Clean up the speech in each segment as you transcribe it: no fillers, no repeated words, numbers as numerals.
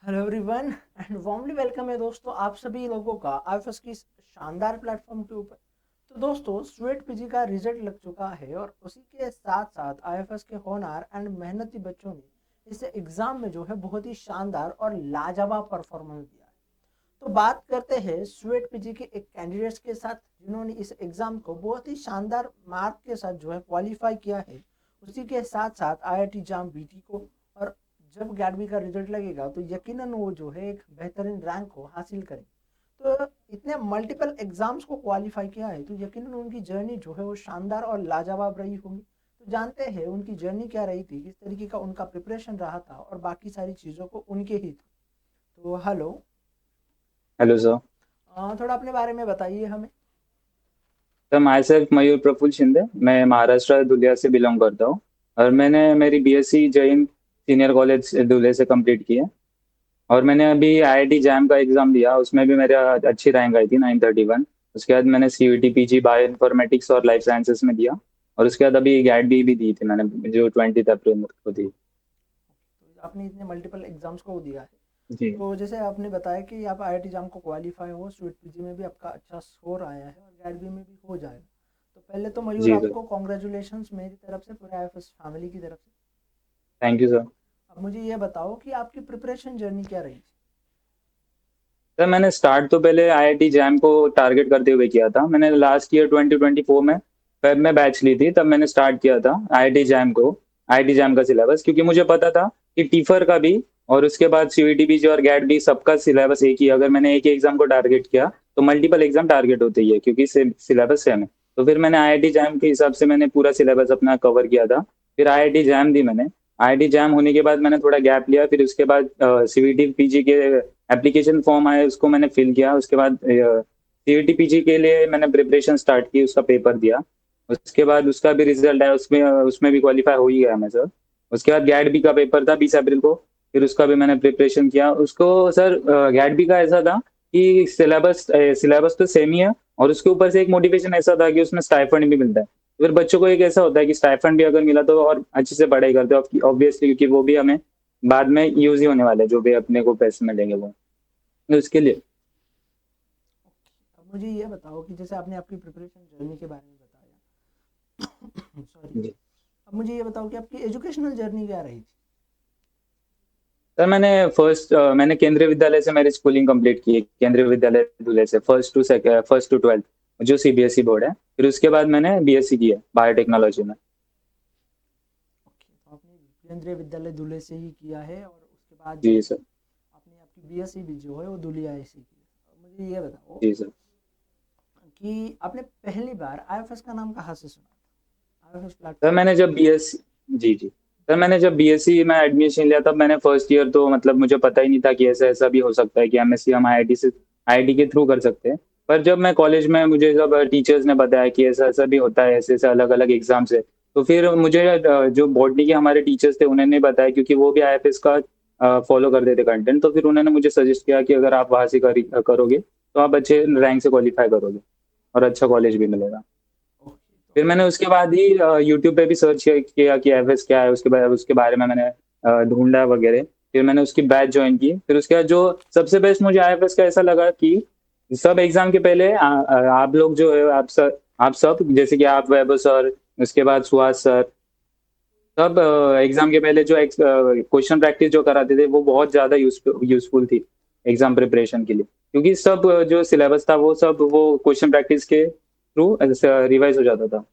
Hello everyone and warmly welcome है दोस्तों आप सभी लोगों का आईएफएस की इस शानदार प्लेटफॉर्म के ऊपर। तो दोस्तों स्वेट पीजी का रिजल्ट लग चुका है और उसी के साथ साथ आईएफएस के होनहार एंड मेहनती बच्चों ने इस एग्ज़ाम में जो है बहुत ही शानदार और लाजवाब परफॉर्मेंस दिया है। तो बात करते हैं स्वेट पीजी के एक कैंडिडेट्स के साथ जिन्होंने इस एग्ज़ाम को बहुत ही शानदार मार्क के साथ जो है क्वालिफाई किया है। उसी के साथ साथ आईआईटी जाम बीटी को और जब गैडबी का रिजल्ट लगेगा तो यकीनन वो जो है एक बेहतरीन रैंक को हासिल करेंगे। तो इतने मल्टीपल एग्जाम्स को क्वालिफाई किया है तो यकीनन उनकी जर्नी जो है वो शानदार और लाजवाब रही होगी। तो जानते हैं उनकी जर्नी क्या रही थी, किस तरीके का उनका प्रिपरेशन रहा था और बाकी सारी चीज़ों को उनके ही थ्रू। तो हेलो, हेलो सर। थोड़ा अपने बारे में बताइए हमें। सर माई सेल्फ मयूर प्रफुल्ल शिंदे। मैं महाराष्ट्र धुलिया से बिलोंग करता हूँ और मैंने मेरी बीएससी जैन सीनियर कॉलेज धुले से कंप्लीट की है। और मैंने अभी आईआईटी जैम का एग्ज़ाम दिया, उसमें भी मेरा अच्छी रैंक आई थी 931। उसके बाद मैंने सीयूईटी पीजी बायो इन्फॉर्मेटिक्स और लाइफ साइंसेस में दिया। और उसके बाद अभी गैट भी दी थी मैंने, जो 20 अप्रैल को दी। तो आपने इतने मल्टीपल एग्जाम्स को दिया है। जी। तो जैसे आपने बताया कि आप आईआईटी जाम को क्वालिफाई हो, स्वीट पीजी में भी आपका अच्छा स्कोर आया है और गैडबी में भी हो जाएगा। तो पहले तो मयूर जी सर। आपको कॉन्ग्रेचुलेशंस मेरी तरफ से, पूरे आईएफएस फैमिली की तरफ से। Thank you sir. अब मुझे ये बताओ कि आपकी प्रिपरेशन जर्नी क्या रही थी। सर मैंने स्टार्ट तो पहले आईआईटी जैम को टारगेट करते हुए किया था। मैंने लास्ट ईयर 2024 में फेब में बैच ली थी, तब मैंने स्टार्ट किया था आईआईटी जैम को, आईआईटी जैम का सिलेबस, क्योंकि मुझे पता था कि टीफर का भी और उसके बाद सीयूईटी भी जो और गैट भी सबका सिलेबस एक ही है। अगर मैंने एक ही एग्जाम को टारगेट किया तो मल्टीपल एग्जाम टारगेट होते ही है, क्योंकि सिलेबस सेम है। तो फिर मैंने आईआईटी जैम के हिसाब से मैंने पूरा सिलेबस अपना कवर किया था। फिर आईआईटी जैम दी मैंने। आईआईटी जैम होने के बाद मैंने थोड़ा गैप लिया, फिर उसके बाद सीयूईटी पीजी के एप्लीकेशन फॉर्म आया, उसको मैंने फिल किया। उसके बाद सीयूईटी पीजी के लिए मैंने प्रिपरेशन स्टार्ट की, उसका पेपर दिया। उसके बाद उसका भी रिजल्ट आया, उसमें उसमें भी क्वालिफाई हो ही गया मैं सर। उसके बाद गैट बी का पेपर था 20 अप्रैल को। फिर उसका भी मैंने प्रिपरेशन किया उसको। सर गैट बी का ऐसा था कि सिलेबस सिलेबस तो सेम ही है, और उसके ऊपर से एक मोटिवेशन ऐसा था कि उसमें स्टाइफंड भी मिलता है। फिर बच्चों को एक ऐसा होता है कि स्टाइफंड भी अगर मिला तो और अच्छे से पढ़ाई करते हो ऑब्वियसली, क्योंकि वो भी हमें बाद में यूज ही होने वाले हैं, जो भी अपने को पैसे मिलेंगे वो उसके लिए। अब मुझे ये बताओ कि जैसे आपने आपकी प्रिपरेशन जर्नी के बारे में बताया सॉरी। जी। अब मुझे ये बताओ कि आपकी एजुकेशनल जर्नी क्या रही थी। सर मैंने केंद्रीय विद्यालय से मेरी स्कूलिंग कंप्लीट की है, केंद्रीय विद्यालय धुले से फर्स्ट टू ट्वेल्थ, जो सीबीएसई बोर्ड है। फिर उसके बाद मैंने बीएससी की है बायोटेक्नोलॉजी में। ओके, तो आपने केंद्रीय विद्यालय धुले से ही किया है और उसके बाद जो जी है सर। आपने आपकी बीएससी भी जो है वो धुलिया से की है। अब मुझे ये बताओ जी सर। कि आपने पहली बार आईएफएस का नाम कहाँ से सुना था, आईएफएस सर प्लेटफॉर्म। मैंने जब बीएससी जी जी सर, मैंने जब बीएससी में एडमिशन लिया तब मैंने फर्स्ट ईयर तो मतलब मुझे पता ही नहीं था कि ऐसा ऐसा भी हो सकता है कि एमएससी हम आईआईटी के थ्रू कर सकते हैं। पर जब मैं कॉलेज में, मुझे जब टीचर्स ने बताया कि ऐसा ऐसा भी होता है, ऐसे ऐसे अलग अलग एग्जाम्स है, तो फिर मुझे जो बॉटनी के हमारे टीचर्स थे उन्होंने बताया, क्योंकि वो भी आईएफएस का फॉलो करते थे कंटेंट। तो फिर उन्होंने मुझे सजेस्ट किया कि अगर आप वहां से करोगे तो आप अच्छे रैंक से क्वालिफाई करोगे और अच्छा कॉलेज भी मिलेगा। ओके, तो फिर मैंने उसके बाद ही यूट्यूब पे भी सर्च किया कि एफएस क्या है, उसके बारे में मैंने ढूंढा वगैरह। फिर मैंने उसकी बैच ज्वाइन की। फिर उसके बाद जो सबसे बेस्ट मुझे आईएफएस का ऐसा लगा कि सब एग्जाम के पहले आप लोग जो है, आप सब जैसे कि आप वैभव सर, उसके बाद सुहास सर, सब एग्जाम के पहले जो क्वेश्चन प्रैक्टिस जो कराते थे वो बहुत ज्यादा यूजफुल थी एग्जाम प्रिपरेशन के लिए, क्योंकि सब जो सिलेबस था वो सब वो क्वेश्चन प्रैक्टिस के थ्रू रिवाइज हो जाता था। ओके,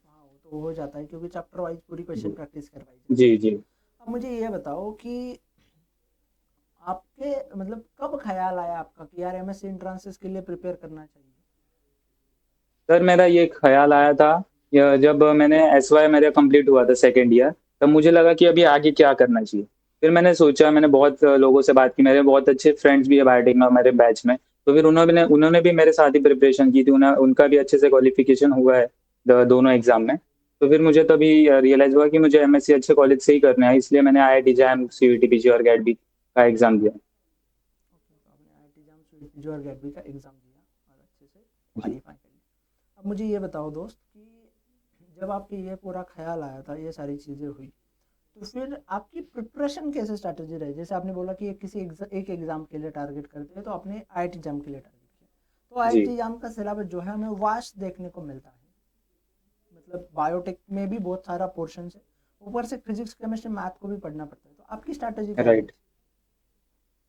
हाँ वो तो हो जाता है क्योंकि चैप्टर वाइज पूरी क्वेश्चन जी प्रैक्टिस करवाई जाती जी है। जी। अब मुझे ये बताओ कि आपके मतलब कब ख्याल आया आपका कि यार एमएससी एंट्रांसेस के लिए प्रिपेयर करना चाहिए। सर मेरा ये ख्याल आया था जब मैंने एसवाई मेरा कंप्लीट हुआ था सेकेंड ईयर, तब मुझे लगा कि अभी आगे क्या करना चाहिए। फिर मैंने सोचा, मैंने बहुत लोगों से बात की, मेरे बहुत अच्छे फ्रेंड्स भी है बायोटेक मेरे बैच में। तो फिर उन्होंने उन्होंने भी मेरे साथ ही प्रिपरेशन की थी, उनका भी अच्छे से क्वालिफिकेशन हुआ है दोनों एग्जाम में। तो फिर मुझे तभी रियलाइज हुआ कि मुझे एमएससी अच्छे कॉलेज से ही करना है, इसलिए मैंने आईआईटी जैम सीयूईटी पीजी और गैट बी का एग्जाम दिया। ओके, तो आपने आईआईटी जाम स्वीट जो और गेटवी का एग्ज़ाम दिया और अच्छे से जी। क्वालिफाई कर लिया। अब मुझे ये बताओ दोस्त कि जब आपके ये पूरा ख्याल आया था, ये सारी चीज़ें हुई, तो फिर आपकी प्रिपरेशन कैसे स्ट्रैटेजी रही? जैसे आपने बोला कि एक एग्जाम के लिए टारगेट करते हैं, तो आपने आईआईटी जैम के लिए टारगेट किया। तो जी। आईआईटी जैम का सिलेबस जो है हमें वास्ट देखने को मिलता है, मतलब बायोटेक में भी बहुत सारा पोर्शन है, ऊपर से फिजिक्स केमिस्ट्री मैथ को भी पढ़ना पड़ता है। तो आपकी स्ट्रैटेजी क्या रही? राइट।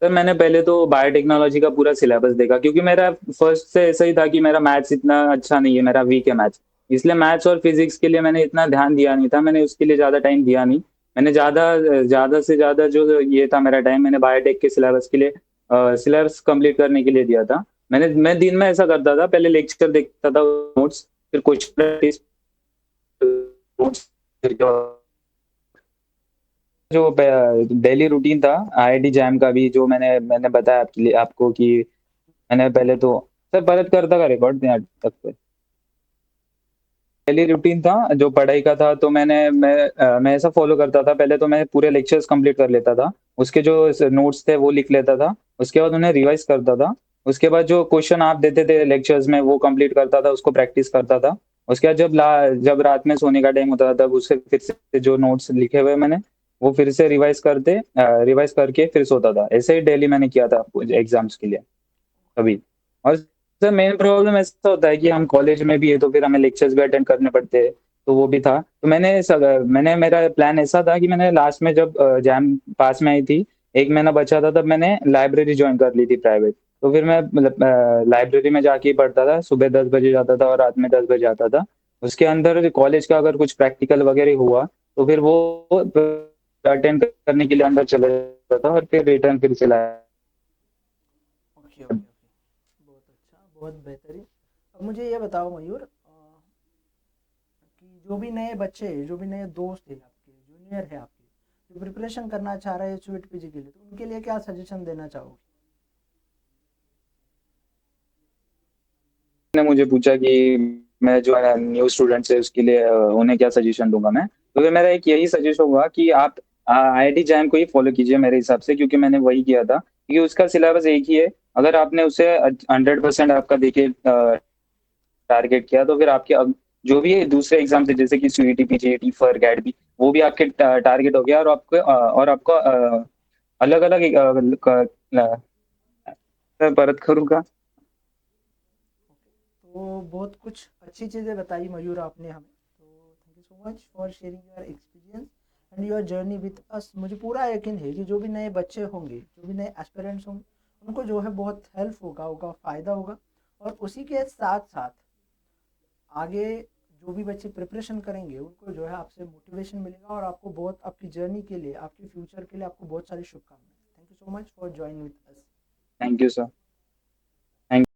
सर मैंने पहले तो बायोटेक्नोलॉजी का पूरा सिलेबस देखा, क्योंकि मेरा फर्स्ट से ऐसा ही था कि मेरा मैथ्स इतना अच्छा नहीं है, मेरा वीक है मैथ्स। इसलिए मैथ्स और फिजिक्स के लिए मैंने इतना ध्यान दिया नहीं था, मैंने उसके लिए ज़्यादा टाइम दिया नहीं। मैंने ज़्यादा से ज़्यादा जो ये था मेरा टाइम, मैंने बायोटेक के सिलेबस के लिए सिलेबस कंप्लीट करने के लिए दिया था। मैं दिन में ऐसा करता था, पहले लेक्चर देखता था, नोट्स, फिर क्वेश्चन प्रैक्टिस, नोट्स, जो डेली रूटीन था आईआईटी जैम का भी, जो मैंने बताया आपको कि मैंने पहले तो सर परत करता का रिकॉर्ड यहाँ तक पे डेली रूटीन था जो पढ़ाई का था, तो मैं ऐसा फॉलो करता था। पहले तो मैं पूरे लेक्चर्स कंप्लीट कर लेता था, उसके जो नोट्स थे वो लिख लेता था, उसके बाद उन्हें रिवाइज करता था। उसके बाद जो क्वेश्चन आप देते थे लेक्चर्स में वो कंप्लीट करता था, उसको प्रैक्टिस करता था। उसके बाद जब रात में सोने का टाइम होता था, तब उससे फिर से जो नोट्स लिखे हुए मैंने वो फिर से रिवाइज करके फिर सोता था। ऐसे ही डेली मैंने किया था एग्जाम्स के लिए कभी। और सर मेन प्रॉब्लम ऐसा होता है कि हम कॉलेज में भी है, तो फिर हमें लेक्चर्स भी अटेंड करने पड़ते हैं, तो वो भी था। तो मैंने मेरा प्लान ऐसा था कि मैंने लास्ट में जब एग्जाम पास में आई थी, 1 महीना बचा था, तब मैंने लाइब्रेरी ज्वाइन कर ली थी प्राइवेट। तो फिर मैं मतलब लाइब्रेरी में जाके ही पढ़ता था, सुबह 10 बजे जाता था और रात में 10 बजे आता था। उसके अंदर कॉलेज का अगर कुछ प्रैक्टिकल वगैरह हुआ, तो फिर वो अटेंड करने के लिए अंदर चला जाता था और फिर रिटर्न फिर से लाया। ओके ओके ओके, बहुत अच्छा, बहुत बेहतरीन। अब मुझे ये बताओ मयूर, कि जो भी नए बच्चे, जो भी नए दोस्त हैं आपके, जूनियर है आपके, जो प्रिपरेशन करना चाह रहे हैं स्वीट पीजी के लिए, तो उनके लिए क्या सजेशन देना चाहोगे? ने मुझे पूछा कि मैं जो है न्यू स्टूडेंट्स है उसके लिए उन्हें क्या सजेशन दूंगा मैं, तो फिर मेरा एक यही सजेशन होगा कि आप आईआईटी जैम को ही फॉलो कीजिए मेरे हिसाब से, क्योंकि मैंने वही किया था, क्योंकि उसका सिलेबस एक ही है। अगर आपने उसे 100% आपका देखिए टारगेट किया, तो फिर आपके अब जो भी दूसरे एग्जाम थे जैसे कि सीईटी पीजीटी फर गैट भी, वो भी आपके टारगेट हो गया, और आपको अलग अलग परत करूंगा। तो बहुत कुछ अच्छी चीज़ें बताई मयूर आपने हमें। तो thank you so much for sharing your experience and your journey with us. मुझे पूरा यकीन है कि जो भी नए बच्चे होंगे, जो भी नए एस्पिरेंट्स होंगे, उनको जो है बहुत हेल्प होगा, फ़ायदा होगा। और उसी के साथ साथ आगे जो भी बच्चे प्रिपरेशन करेंगे, उनको जो है आपसे मोटिवेशन मिलेगा, और आपको बहुत आपकी जर्नी के लिए, आपके फ्यूचर के लिए आपको बहुत सारी शुभकामनाएं। Thank you so much for joining with us. Thank you sir. Thank